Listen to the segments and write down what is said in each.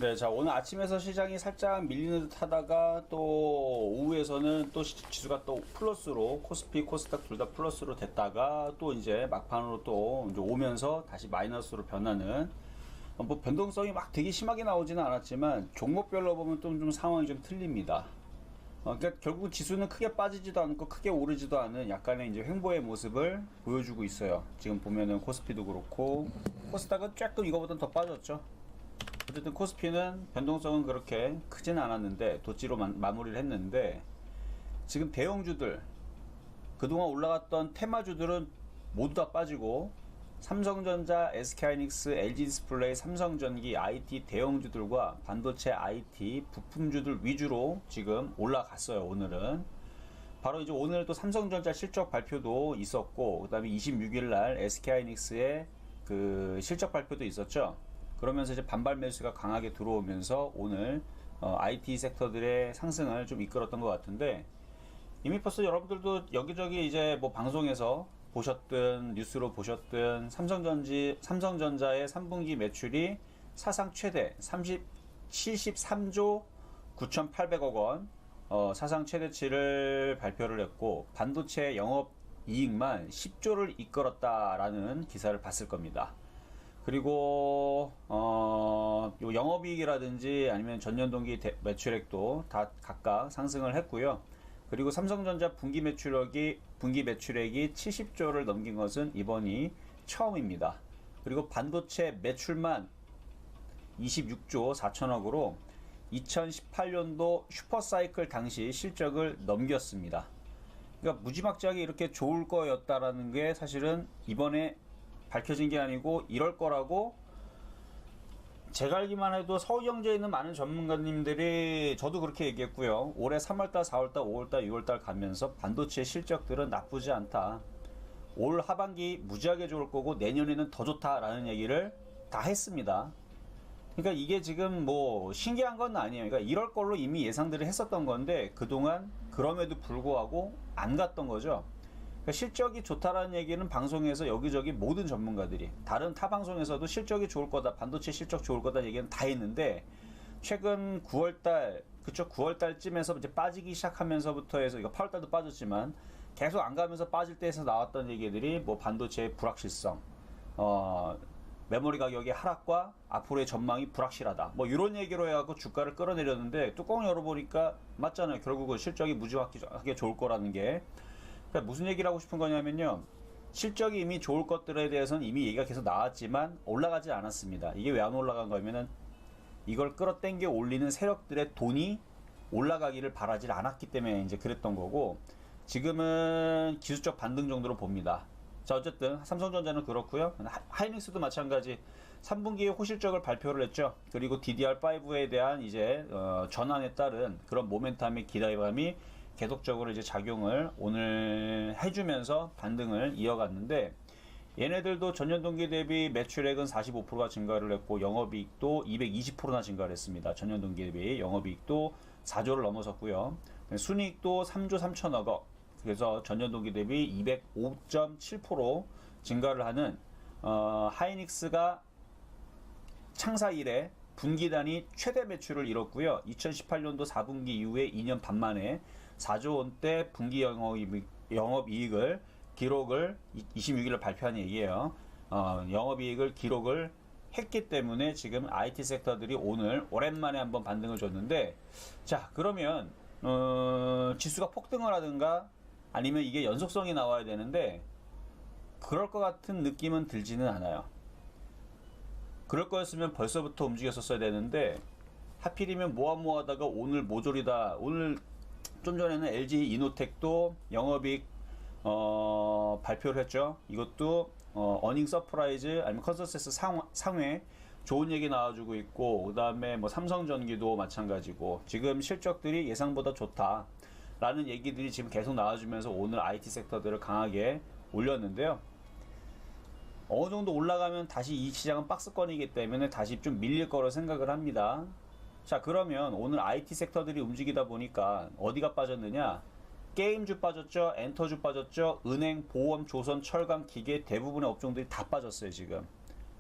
네, 자, 오늘 아침에서 시장이 살짝 밀리는 듯 하다가 또 오후에서는 또 지수가 또 플러스로 코스피, 코스닥 둘 다 플러스로 됐다가 또 이제 막판으로 또 이제 오면서 다시 마이너스로 변하는 뭐 변동성이 막 되게 심하게 나오지는 않았지만 종목별로 보면 좀 상황이 좀 틀립니다. 그러니까 결국 지수는 크게 빠지지도 않고 크게 오르지도 않은 약간의 이제 횡보의 모습을 보여주고 있어요. 지금 보면은 코스피도 그렇고 코스닥은 조금 이거보다 더 빠졌죠. 어쨌든 코스피는 변동성은 그렇게 크진 않았는데 도치로 마무리를 했는데 지금 대형주들 그동안 올라갔던 테마주들은 모두 다 빠지고 삼성전자, SK하이닉스, LG디스플레이, 삼성전기, IT 대형주들과 반도체 IT 부품주들 위주로 지금 올라갔어요. 오늘은 바로 이제 오늘 또 삼성전자 실적 발표도 있었고 그 다음에 26일날 SK하이닉스의 그 실적 발표도 있었죠. 그러면서 이제 반발 매수가 강하게 들어오면서 오늘 IT 섹터들의 상승을 좀 이끌었던 것 같은데 이미 벌써 여러분들도 여기저기 이제 뭐 방송에서 보셨든 뉴스로 보셨든 삼성전자의 3분기 매출이 사상 최대 73조 9,800억 원 사상 최대치를 발표를 했고 반도체 영업이익만 10조를 이끌었다라는 기사를 봤을 겁니다. 그리고 영업이익이라든지 아니면 전년동기 매출액도 다 각각 상승을 했고요. 그리고 삼성전자 분기 매출액이 70조를 넘긴 것은 이번이 처음입니다. 그리고 반도체 매출만 26조 4천억으로 2018년도 슈퍼사이클 당시 실적을 넘겼습니다. 그러니까 무지막지하게 이렇게 좋을 거였다라는 게 사실은 이번에 밝혀진 게 아니고 이럴 거라고 제가 알기만 해도 서울경제에 있는 많은 전문가님들이 저도 그렇게 얘기했고요. 올해 3월달, 4월달, 5월달, 6월달 가면서 반도체 실적들은 나쁘지 않다. 올 하반기 무지하게 좋을 거고 내년에는 더 좋다라는 얘기를 다 했습니다. 그러니까 이게 지금 뭐 신기한 건 아니에요. 그러니까 이럴 걸로 이미 예상들을 했었던 건데 그동안 그럼에도 불구하고 안 갔던 거죠. 그러니까 실적이 좋다라는 얘기는 방송에서 여기저기 모든 전문가들이 다른 타 방송에서도 실적이 좋을 거다, 반도체 실적 좋을 거다 얘기는 다 했는데 최근 9월달 그쵸 9월달쯤에서 이제 빠지기 시작하면서부터 해서 이거 8월달도 빠졌지만 계속 안 가면서 빠질 때에서 나왔던 얘기들이 뭐 반도체의 불확실성, 메모리 가격의 하락과 앞으로의 전망이 불확실하다. 뭐 이런 얘기로 해갖고 주가를 끌어내렸는데 뚜껑 열어보니까 맞잖아요. 결국은 실적이 무지하게 좋을 거라는 게. 그러니까 무슨 얘기를 하고 싶은 거냐면요. 실적이 이미 좋을 것들에 대해서는 이미 얘기가 계속 나왔지만 올라가지 않았습니다. 이게 왜 안 올라간 거냐면은 이걸 끌어당겨 올리는 세력들의 돈이 올라가기를 바라지 않았기 때문에 이제 그랬던 거고 지금은 기술적 반등 정도로 봅니다. 자 어쨌든 삼성전자는 그렇고요. 하이닉스도 마찬가지 3분기에 호실적을 발표를 했죠. 그리고 DDR5에 대한 이제 전환에 따른 그런 모멘텀의 기대감이 계속적으로 이제 작용을 오늘 해주면서 반등을 이어갔는데 얘네들도 전년 동기 대비 매출액은 45%가 증가를 했고 영업이익도 220%나 증가를 했습니다. 전년 동기 대비 영업이익도 4조를 넘어섰고요. 순이익도 3조 3천억 원. 그래서 전년 동기 대비 205.7% 증가를 하는 하이닉스가 창사 이래 분기 단위 최대 매출을 이뤘고요. 2018년도 4분기 이후에 2년 반 만에 4조 원대 분기 영업이익을 기록을 26일에 발표한 얘기예요. 영업이익을 기록을 했기 때문에 지금 IT 섹터들이 오늘 오랜만에 한번 반등을 줬는데 자 그러면 지수가 폭등을 하든가 아니면 이게 연속성이 나와야 되는데 그럴 것 같은 느낌은 들지는 않아요. 그럴 거였으면 벌써부터 움직였었어야 되는데 하필이면 모아모아하다가 오늘 모조리다. 오늘 좀 전에는 LG 이노텍도 영업이익 발표를 했죠. 이것도 어닝 서프라이즈 아니면 컨센서스 상회 좋은 얘기 나와주고 있고 그 다음에 뭐 삼성전기도 마찬가지고 지금 실적들이 예상보다 좋다 라는 얘기들이 지금 계속 나와주면서 오늘 IT 섹터들을 강하게 올렸는데요. 어느 정도 올라가면 다시 이 시장은 박스권이기 때문에 다시 좀 밀릴 거로 생각을 합니다. 자 그러면 오늘 IT 섹터들이 움직이다 보니까 어디가 빠졌느냐, 게임주 빠졌죠, 엔터주 빠졌죠, 은행, 보험, 조선, 철강, 기계 대부분의 업종들이 다 빠졌어요 지금.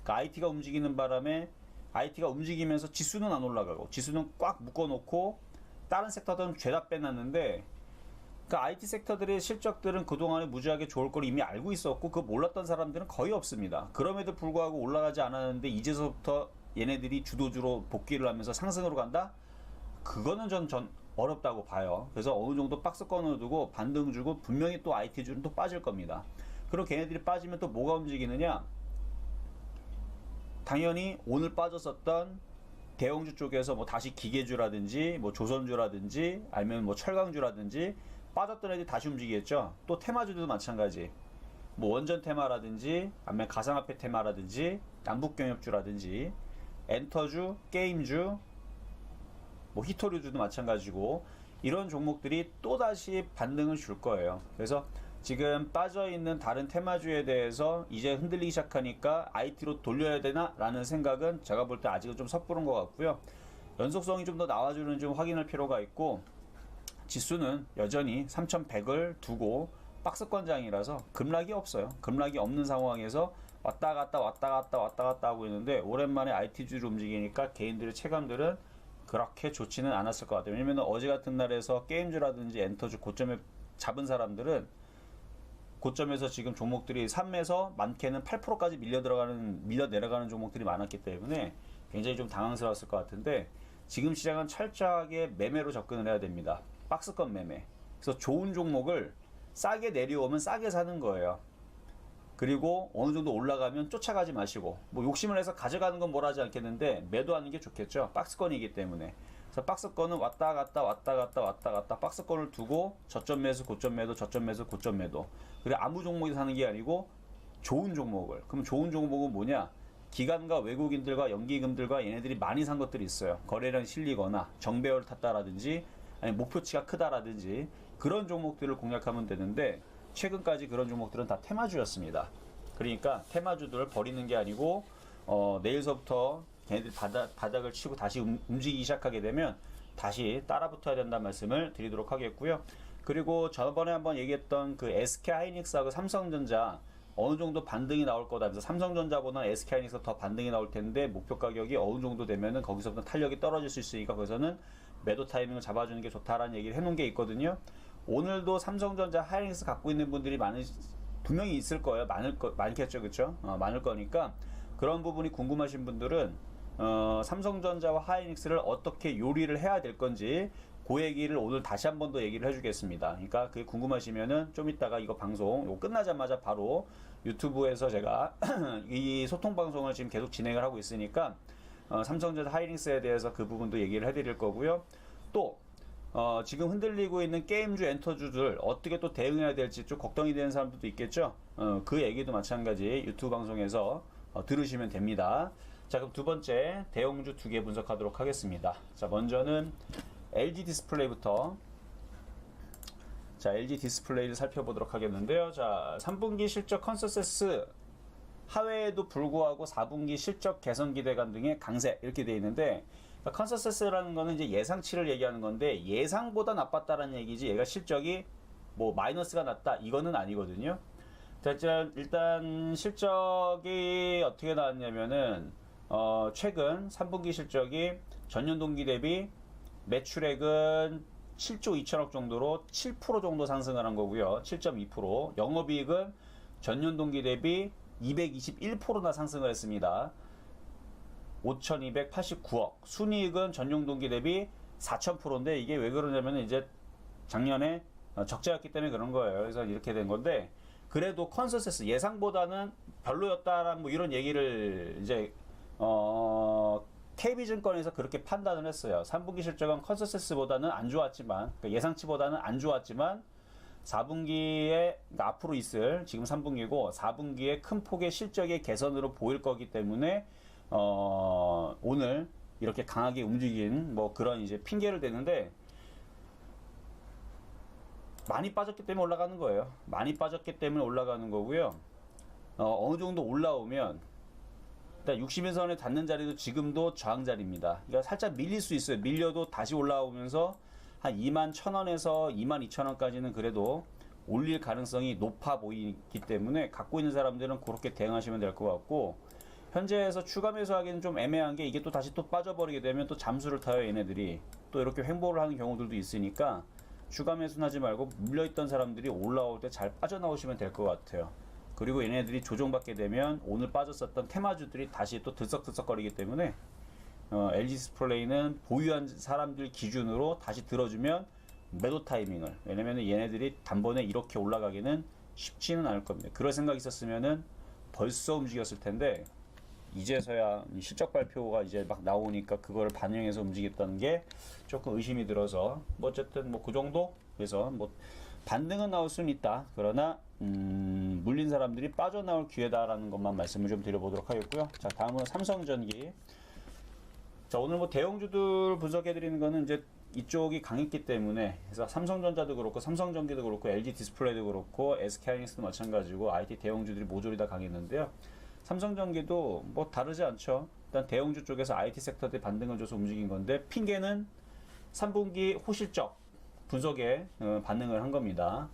그러니까 IT가 움직이는 바람에 IT가 움직이면서 지수는 안 올라가고 지수는 꽉 묶어놓고 다른 섹터들은 죄다 빼놨는데, 그러니까 IT 섹터들의 실적들은 그동안에 무지하게 좋을 걸 이미 알고 있었고 그 몰랐던 사람들은 거의 없습니다. 그럼에도 불구하고 올라가지 않았는데 이제서부터 얘네들이 주도주로 복귀를 하면서 상승으로 간다? 그거는 전 어렵다고 봐요. 그래서 어느 정도 박스권을 두고 반등 주고 분명히 또 IT주는 또 빠질 겁니다. 그리고 걔네들이 빠지면 또 뭐가 움직이느냐? 당연히 오늘 빠졌었던 대형주 쪽에서 뭐 다시 기계주라든지 뭐 조선주라든지 아니면 뭐 철강주라든지 빠졌던 애들이 다시 움직이겠죠. 또 테마주들도 마찬가지. 뭐 원전 테마라든지 아니면 가상화폐 테마라든지 남북경협주라든지 엔터주, 게임주, 뭐 히토류주도 마찬가지고 이런 종목들이 또다시 반등을 줄 거예요. 그래서 지금 빠져있는 다른 테마주에 대해서 이제 흔들리기 시작하니까 IT로 돌려야 되나? 라는 생각은 제가 볼 때 아직은 좀 섣부른 것 같고요. 연속성이 좀 더 나와주는 좀 확인할 필요가 있고, 지수는 여전히 3100을 두고 박스권장이라서 급락이 없어요. 급락이 없는 상황에서 왔다 갔다 왔다 갔다 왔다 갔다 하고 있는데, 오랜만에 IT주를 움직이니까 개인들의 체감들은 그렇게 좋지는 않았을 것 같아요. 왜냐면 어제 같은 날에서 게임주라든지 엔터주 고점에 잡은 사람들은 고점에서 지금 종목들이 3에서 많게는 8%까지 밀려 내려가는 종목들이 많았기 때문에 굉장히 좀 당황스러웠을 것 같은데, 지금 시장은 철저하게 매매로 접근을 해야 됩니다. 박스권 매매. 그래서 좋은 종목을 싸게 내려오면 싸게 사는 거예요. 그리고 어느 정도 올라가면 쫓아가지 마시고, 뭐 욕심을 해서 가져가는 건 뭘 하지 않겠는데 매도하는 게 좋겠죠. 박스권이기 때문에. 그래서 박스권은 왔다 갔다 왔다 갔다 왔다 갔다 박스권을 두고 저점 매수 고점 매도 저점 매수 고점 매도. 그래 아무 종목이 사는 게 아니고 좋은 종목을. 그럼 좋은 종목은 뭐냐? 기관과 외국인들과 연기금들과 얘네들이 많이 산 것들이 있어요. 거래량이 실리거나 정배열 탔다라든지 아니 목표치가 크다라든지 그런 종목들을 공략하면 되는데, 최근까지 그런 종목들은 다 테마주였습니다. 그러니까 테마주들을 버리는 게 아니고 내일서부터 걔네들이 바닥을 치고 다시 움직이기 시작하게 되면 다시 따라붙어야 된다는 말씀을 드리도록 하겠고요. 그리고 저번에 한번 얘기했던 그 SK하이닉스하고 삼성전자 어느 정도 반등이 나올 거다. 그래서 삼성전자보다는 SK하이닉스가 더 반등이 나올 텐데 목표 가격이 어느 정도 되면은 거기서부터 탄력이 떨어질 수 있으니까 거기서는 매도 타이밍을 잡아주는 게 좋다라는 얘기를 해놓은 게 있거든요. 오늘도 삼성전자, 하이닉스 갖고 있는 분들이 분명히 있을 거예요. 많겠죠, 그렇죠? 많을 거니까 그런 부분이 궁금하신 분들은 삼성전자와 하이닉스를 어떻게 요리를 해야 될 건지 그 얘기를 오늘 다시 한 번 더 얘기를 해주겠습니다. 그러니까 그게 궁금하시면은 좀 이따가 이거 방송 이거 끝나자마자 바로 유튜브에서 제가 이 소통 방송을 지금 계속 진행을 하고 있으니까 삼성전자 하이닉스에 대해서 그 부분도 얘기를 해드릴 거고요. 또 지금 흔들리고 있는 게임주 엔터주들 어떻게 또 대응해야 될지 좀 걱정이 되는 사람들도 있겠죠. 그 얘기도 마찬가지 유튜브 방송에서 들으시면 됩니다. 자, 그럼 두 번째 대형주 두 개 분석하도록 하겠습니다. 자, 먼저는 LG 디스플레이부터. 자, LG 디스플레이를 살펴보도록 하겠는데요. 자, 3분기 실적 컨센서스 하회에도 불구하고 4분기 실적 개선 기대감 등의 강세 이렇게 되어 있는데, 그러니까 컨센서스라는 거는 이제 예상치를 얘기하는 건데 예상보다 나빴다라는 얘기지 얘가 실적이 뭐 마이너스가 났다 이거는 아니거든요. 자, 일단 실적이 어떻게 나왔냐면은 최근 3분기 실적이 전년 동기 대비 매출액은 7조 2천억 정도로 7% 정도 상승을 한 거고요. 7.2%. 영업이익은 전년 동기 대비 221%나 상승을 했습니다. 5,289억. 순이익은 전년 동기 대비 4,000%인데 이게 왜 그러냐면 이제 작년에 적자였기 때문에 그런 거예요. 그래서 이렇게 된 건데, 그래도 컨센서스 예상보다는 별로였다라는 뭐 이런 얘기를 이제 KB증권에서 그렇게 판단을 했어요. 3분기 실적은 컨센서스보다는 안 좋았지만, 그러니까 예상치보다는 안 좋았지만 4분기에 그러니까 앞으로 있을 지금 3분기고 4분기에 큰 폭의 실적의 개선으로 보일 거기 때문에 오늘 이렇게 강하게 움직인 뭐 그런 이제 핑계를 대는데, 많이 빠졌기 때문에 올라가는 거예요. 많이 빠졌기 때문에 올라가는 거고요. 어느 정도 올라오면 일단 60일선에 닿는 자리도 지금도 저항 자리입니다. 그러니까 살짝 밀릴 수 있어요. 밀려도 다시 올라오면서 한 21,000원에서 22,000원까지는 그래도 올릴 가능성이 높아 보이기 때문에 갖고 있는 사람들은 그렇게 대응하시면 될 것 같고, 현재에서 추가 매수하기는 좀 애매한 게 이게 또 다시 또 빠져버리게 되면 또 잠수를 타요. 얘네들이 또 이렇게 횡보를 하는 경우들도 있으니까 추가 매수는 하지 말고 물려있던 사람들이 올라올 때 잘 빠져나오시면 될 것 같아요. 그리고 얘네들이 조정받게 되면 오늘 빠졌었던 테마주들이 다시 또 들썩들썩거리기 때문에 LG 디스플레이는 보유한 사람들 기준으로 다시 들어주면 매도 타이밍을, 왜냐면 얘네들이 단번에 이렇게 올라가기는 쉽지는 않을 겁니다. 그럴 생각이 있었으면은 벌써 움직였을 텐데 이제서야 실적 발표가 이제 막 나오니까 그거를 반영해서 움직였다는 게 조금 의심이 들어서 뭐 어쨌든 뭐 그 정도. 그래서 뭐 반등은 나올 수는 있다. 그러나 물린 사람들이 빠져나올 기회다라는 것만 말씀을 좀 드려보도록 하겠고요. 자, 다음은 삼성전기. 자, 오늘 뭐 대형주들 분석해 드리는 거는 이제 이쪽이 강했기 때문에, 그래서 삼성전자도 그렇고 삼성전기도 그렇고 LG 디스플레이도 그렇고 SK하이닉스도 마찬가지고 IT 대형주들이 모조리 다 강했는데요. 삼성전기도 뭐 다르지 않죠. 일단 대형주 쪽에서 IT 섹터들이 반등을 줘서 움직인 건데, 핑계는 3분기 호실적 분석에 반응을 한 겁니다.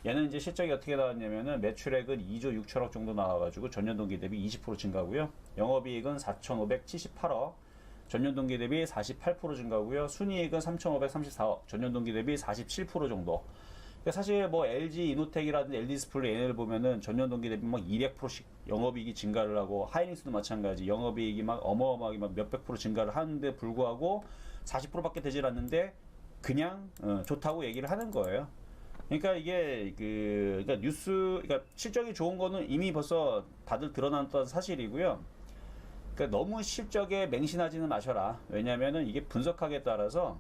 얘는 이제 실적이 어떻게 나왔냐면은 매출액은 2조 6천억 정도 나와가지고 전년 동기 대비 20% 증가고요. 영업이익은 4,578억, 전년 동기 대비 48% 증가고요. 순이익은 3,534억, 전년 동기 대비 47% 정도. 그러니까 사실 뭐 LG 이노텍이라든지 LG 디스플레이 얘네를 보면은 전년 동기 대비 막 200%씩 영업이익이 증가를 하고, 하이닉스도 마찬가지 영업이익이 막 어마어마하게 막 몇백 프로 증가를 하는데 불구하고 40%밖에 되질 않는데 그냥 좋다고 얘기를 하는 거예요. 그러니까 이게 그러니까 그러니까 실적이 좋은 거는 이미 벌써 다들 드러났던 사실이고요. 그러니까 너무 실적에 맹신하지는 마셔라. 왜냐면은 이게 분석하기에 따라서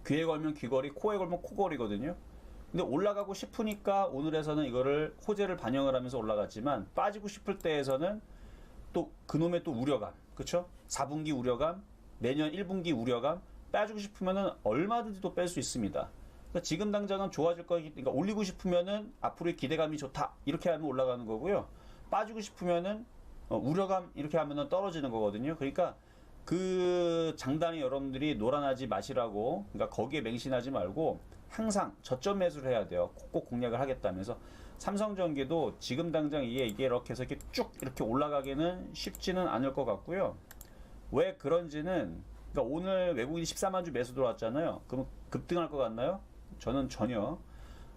귀에 걸면 귀걸이, 코에 걸면 코걸이거든요. 근데 올라가고 싶으니까 오늘에서는 이거를 호재를 반영을 하면서 올라갔지만, 빠지고 싶을 때에서는 또 그놈의 또 우려감, 그쵸? 4분기 우려감, 내년 1분기 우려감, 빠지고 싶으면은 얼마든지 또 뺄 수 있습니다. 그러니까 지금 당장은 좋아질 거기, 그러니까 올리고 싶으면은 앞으로의 기대감이 좋다, 이렇게 하면 올라가는 거고요. 빠지고 싶으면은 우려감, 이렇게 하면은 떨어지는 거거든요. 그러니까 그 장단이 여러분들이 놀아나지 마시라고, 그러니까 거기에 맹신하지 말고 항상 저점 매수를 해야 돼요. 꼭 공략을 하겠다면서. 삼성전기도 지금 당장 이게 이렇게 해서 이렇게 쭉 이렇게 올라가기는 쉽지는 않을 것 같고요. 왜 그런지는, 그러니까 오늘 외국인이 14만 주 매수 들어왔잖아요. 그럼 급등할 것 같나요? 저는 전혀.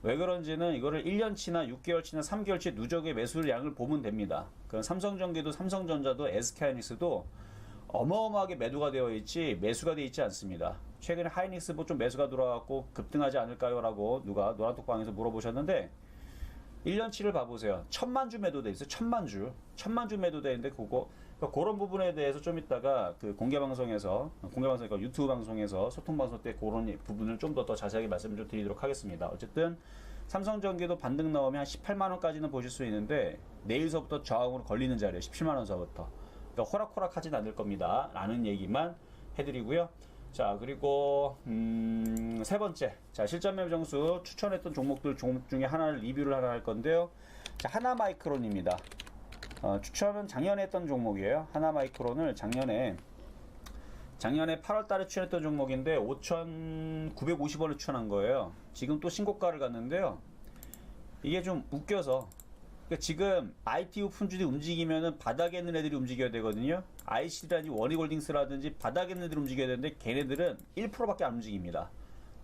왜 그런지는 이거를 1년치나 6개월치나 3개월치 누적의 매수 양을 보면 됩니다. 그럼 삼성전기도 삼성전자도 SK하이닉스도 어마어마하게 매도가 되어 있지 매수가 되어 있지 않습니다. 최근에 하이닉스 뭐 좀 매수가 들어와갖고 급등하지 않을까요? 라고 누가 노란톡방에서 물어보셨는데, 1년치를 봐보세요. 1000만 주 매도돼 있어요. 1000만 주. 1000만 주 매도돼 있는데 그러니까 그런 부분에 대해서 좀 이따가 그 공개방송이니까 유튜브 방송에서 소통방송 때 그런 부분을 좀 더 자세하게 말씀을 좀 드리도록 하겠습니다. 어쨌든 삼성전기도 반등 나오면 한 18만원까지는 보실 수 있는데, 내일서부터 저항으로 걸리는 자리에 17만원서부터. 그러니까 호락호락하진 않을 겁니다. 라는 얘기만 해드리고요. 자, 그리고 세 번째, 자, 실전 매매 정수 추천했던 종목 중에 하나를 리뷰를 하나 할 건데요. 자, 하나마이크론입니다. 추천은 작년에 했던 종목이에요. 하나마이크론을 작년에 8월 달에 추천했던 종목인데 5,950원을 추천한 거예요. 지금 또 신고가를 갔는데요. 이게 좀 웃겨서, 그러니까 지금 IT 오픈주들이 움직이면은 바닥에 있는 애들이 움직여야 되거든요. IC라든지 원희골딩스라든지 바닥에 있는 애들이 움직여야 되는데 걔네들은 1%밖에 안 움직입니다.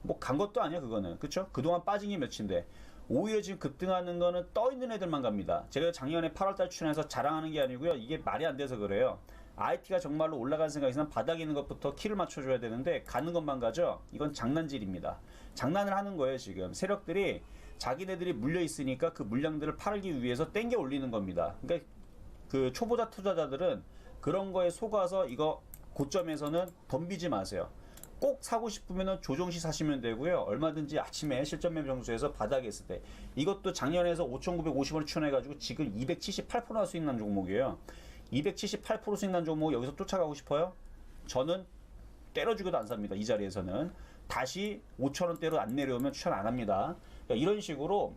뭐 간 것도 아니야 그거는, 그쵸? 그동안 빠진 게 몇인데 오히려 지금 급등하는 거는 떠 있는 애들만 갑니다. 제가 작년에 8월달 추천해서 자랑하는 게 아니고요. 이게 말이 안 돼서 그래요. IT가 정말로 올라가는 생각이 있으면 바닥에 있는 것부터 키를 맞춰줘야 되는데 가는 것만 가죠. 이건 장난질입니다. 장난을 하는 거예요. 지금 세력들이 자기네들이 물려 있으니까 그 물량들을 팔기 위해서 땡겨 올리는 겁니다. 그러니까 그 초보자 투자자들은 그런 거에 속아서 이거 고점에서는 덤비지 마세요. 꼭 사고 싶으면 조정시 사시면 되고요. 얼마든지 아침에 실전 매매 정수에서 바닥에 있을 때, 이것도 작년에서 5,950원을 추천해가지고 지금 278% 수익 난 종목이에요. 278% 수익 난 종목 여기서 쫓아가고 싶어요? 저는 때려 죽여도 안 삽니다. 이 자리에서는 다시 5,000원대로 안 내려오면 추천 안 합니다. 그러니까 이런 식으로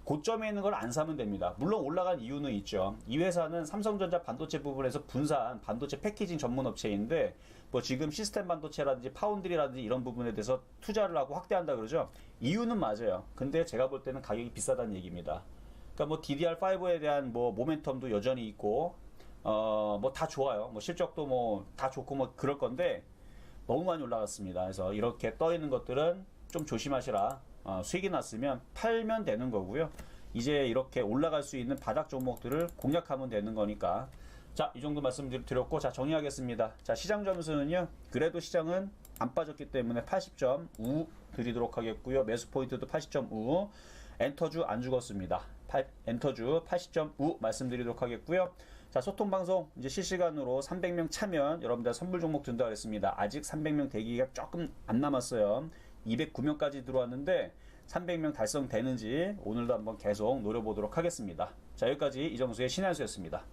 고점에 있는 걸 안 사면 됩니다. 물론 올라간 이유는 있죠. 이 회사는 삼성전자 반도체 부분에서 분산 반도체 패키징 전문 업체인데, 뭐 지금 시스템 반도체라든지 파운드리라든지 이런 부분에 대해서 투자를 하고 확대한다 그러죠. 이유는 맞아요. 근데 제가 볼 때는 가격이 비싸다는 얘기입니다. 그러니까 뭐 DDR5에 대한 뭐 모멘텀도 여전히 있고, 뭐 다 좋아요. 뭐 실적도 뭐 다 좋고 뭐 그럴 건데 너무 많이 올라갔습니다. 그래서 이렇게 떠 있는 것들은 좀 조심하시라. 수익이 났으면 팔면 되는 거고요. 이제 이렇게 올라갈 수 있는 바닥 종목들을 공략하면 되는 거니까. 자, 이 정도 말씀드렸고, 자, 정리하겠습니다. 자, 시장 점수는요, 그래도 시장은 안 빠졌기 때문에 80점 우 드리도록 하겠고요. 매수 포인트도 80점 우. 엔터주 안 죽었습니다. 엔터주 80점 우 말씀드리도록 하겠고요. 자, 소통방송 이제 실시간으로 300명 차면 여러분들 선물 종목 든다 그랬습니다. 아직 300명 되기가 조금 안 남았어요. 209명까지 들어왔는데 300명 달성되는지 오늘도 한번 계속 노려보도록 하겠습니다. 자, 여기까지 이정수의 신한수였습니다.